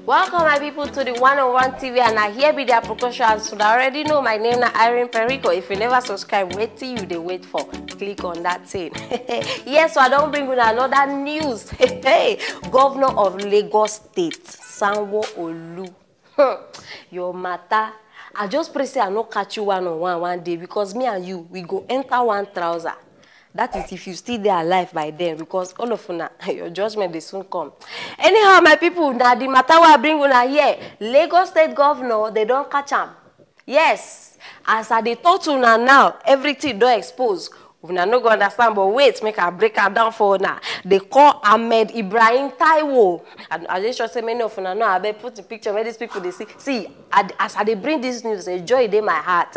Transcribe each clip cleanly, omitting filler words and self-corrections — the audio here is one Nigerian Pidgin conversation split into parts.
Welcome, my people, to the one-on-one TV, and I here be the Aproko Show. As you already know, my name is Aproko. If you never subscribe, wait till you wait for. Click on that thing. Yes, so I don't bring with another news. Hey, Governor of Lagos State, Sanwo Olu. Your matter. I just pray say I no catch you one day, because me and you, we go enter one trouser. That is if you still there alive by then, because all of you, your judgment will soon come. Anyhow, my people, now the matter I bring una here, Lagos State Governor, they don't catch him. Yes, as I talk to una now, everything don't expose. Una no go understand, but wait, make I break her down for now. They call Ahmed Ibrahim Taiwo. And I just say many of una know, I better put the picture where these people they see. See, as I bring this news, the joy in my heart.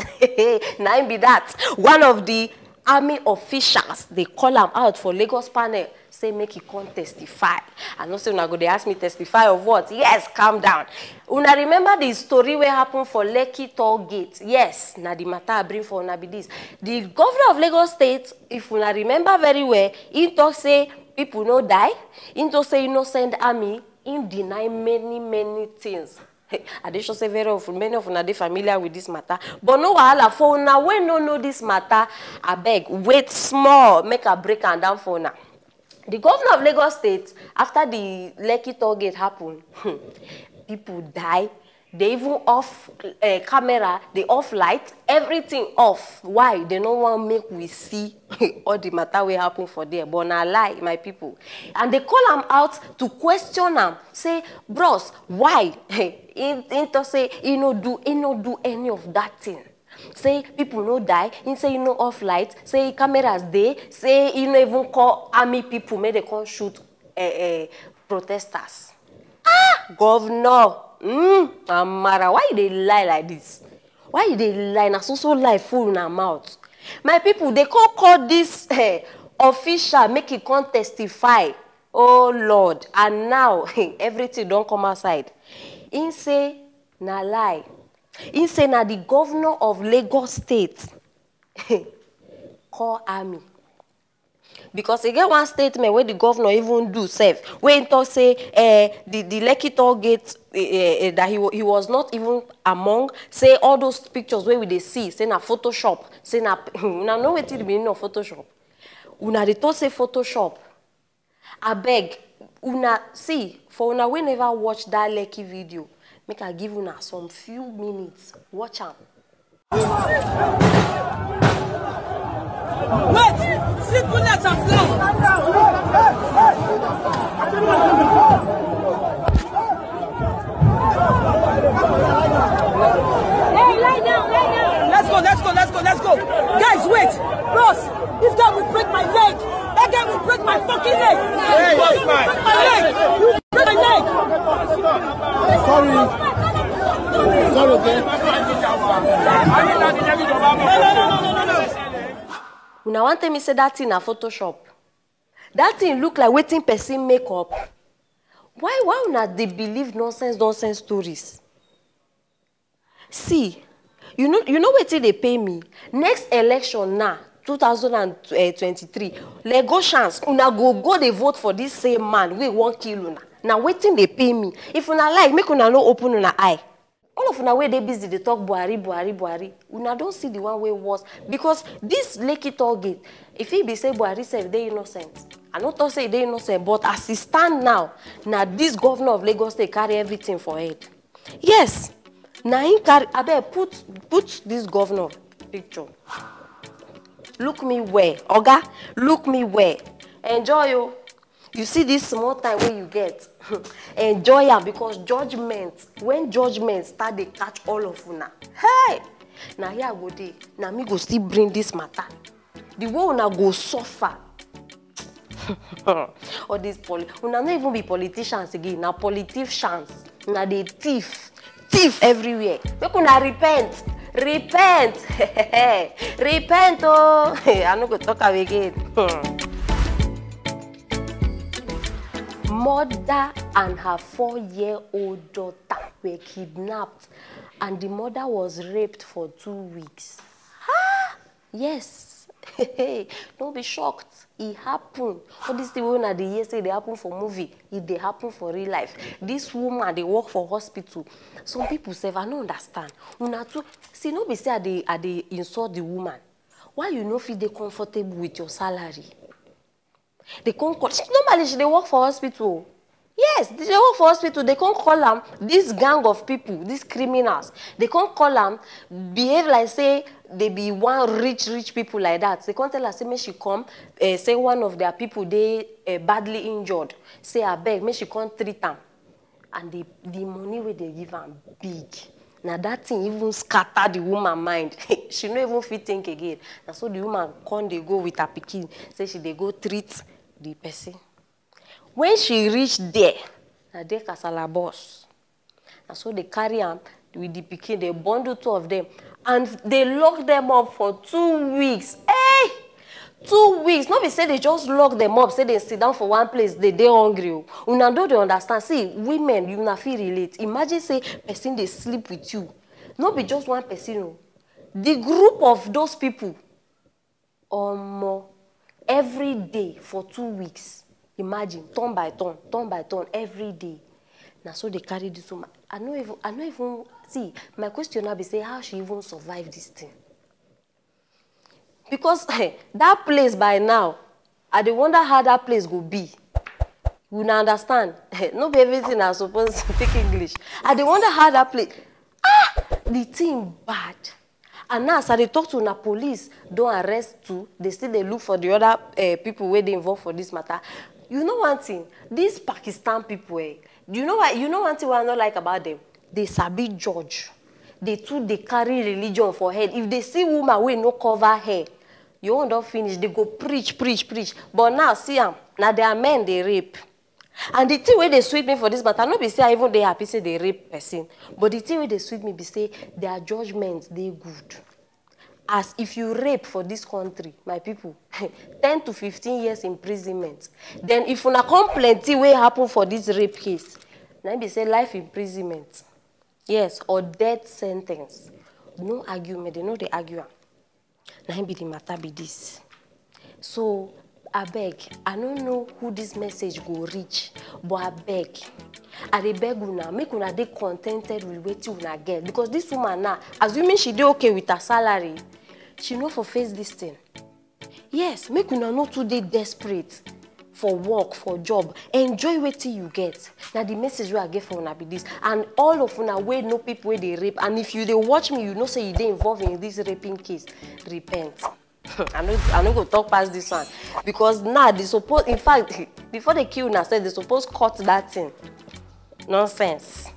Now be that one of the army officials, they call him out for Lagos panel, say make he come testify. And also una go they ask me testify of what? Yes, calm down. Una remember the story where happened for Lekki Toll Gate? Yes, now the matter I bring for una be this. The governor of Lagos State, if una remember very well, he talk say people no die, he talk say innocent army, he deny many things. I just say very often, many of una dey familiar with this matter. But no wahala for una when no know this matter, I beg, wait small, make a break and down for una. The governor of Lagos State, after the Lekki Toll Gate happened, people die. They even off camera, they off light, everything off. Why? They don't want to make we see all the matter will happen for there. But na lie, my people. And they call them out to question them. Say, bros, why? Into say, he no do any of that thing. Say people no die. He say you no off light. Say cameras there. Say you no even call army people. May they come shoot protesters. Ah, governor. Amara, why they lie like this? Why they lie? Na so lie full in our mouth. My people, they can't call this official, make it come testify. Oh Lord. And now everything don't come outside. He say na lie. He say na the governor of Lagos State call army. Because he get one statement where the governor even do self. When he say the Lekki Toll Gate that he was not even among. Say all those pictures where we they see. Say na Photoshop. Say na una know what the meaning of Photoshop. Una they talk say Photoshop. I beg una see for una we never watch that Lekki video. Make I give una some few minutes. Watch am. Wait! See bullets and fly! Hey, lie down, lie down! Let's go! Guys, wait! Bros, this guy will break my leg! That guy will break my fucking leg! Hey, break my leg! You break my leg! Sorry, okay? No. Una want me say that thing na Photoshop. That thing look like waiting person makeup. Why una they believe nonsense stories? See, you know what they pay me? Next election now, 2023, Lagosians, una go they vote for this same man. We won't kill una. Now waiting they pay me. If una like, make una no open una eye. All of una way they busy, they talk Buhari. Una don't see the one way was. Because this Lekki Toll Gate, if he be say Buhari say they innocent. I not to say they innocent, but as he stand now this governor of Lagos State carry everything for head. Yes. Now he carry, I bet put this governor picture. Look me where, Oga, look me where. Enjoy you. You see this small time where you get. Enjoy it, because when judgment start, they catch all of una. Hey! Now here I go there. Now me go still bring this matter. The way una go suffer. All these una not even be politicians again. Now politicians. Now they thief everywhere. Make una repent. Repent, oh! I'm not going to talk again. Mother and her 4-year-old daughter were kidnapped, and the mother was raped for 2 weeks. Yes. Don't be shocked. It happened. All these things when they hear say they happen for movie, if they happen for real life. This woman, they work for hospital. Some people say, I don't understand. Una too, see, no be say they insult the woman. Why you no feel they comfortable with your salary? They can't call. Normally, they work for hospital. Yes, they work for hospital. They can't call them this gang of people, these criminals. They can't call them behave like say they be one rich people like that. They can't tell her say may she come, say one of their people they badly injured. Say I beg, may she come treat them, and the money where they give them big. Now that thing even scatter the woman mind. She no even fit think again. And so the woman come they go with her pikin. Say she they go treat the person. When she reached there, na there kasala boss. And so they carry her with the pikin, they bundle 2 of them, and they lock them up for 2 weeks. Hey! 2 weeks. Not be say they just lock them up, say they sit down for one place, they hungry. Una don't understand. See, women, you na feel relate. Imagine say person they sleep with you. Not be just one person. The group of those people, every day for 2 weeks. Imagine, turn by turn, every day. Now, so they carry this woman. I don't even see. My question now be say, how she even survive this thing? Because that place by now, I dey wonder how that place go be. You not understand? No be everything I supposed to speak English. I dey wonder how that place. The thing bad. And now, as I talk to the police, don't arrest too. They still they look for the other people where they involved for this matter. You know one thing, these Pakistan people, do you know what? You know one thing what I don't like about them? They sabi judge. They carry religion for head. If they see woman wey no cover hair, you won't don't finish. They go preach. But now see them, now they are men they rape. And the thing where they sweet me for this matter, not be say even they happy say they rape person. But the thing where they sweet me be say their judgments they good. As if you rape for this country, my people, 10 to 15 years imprisonment. Then if una come plenty wey happen for this rape case, now be say life imprisonment. Yes, or death sentence. No argument, they know they argue. Now be the matter be this. So, I beg, I don't know who this message go reach, but I beg una, make una dey contented with what una get. Because this woman now, assuming she dey okay with her salary, she no for face this thing. Yes, make una not too dey desperate for work, for job. Enjoy what you get. Now the message we I get for una be this. And all of una wey know people where they rape. And if you dey watch me, you know say you dey involved in this raping case. Repent. I no go talk past this one. Because now they suppose, in fact, before they kill una, said they suppose cut that thing. Nonsense.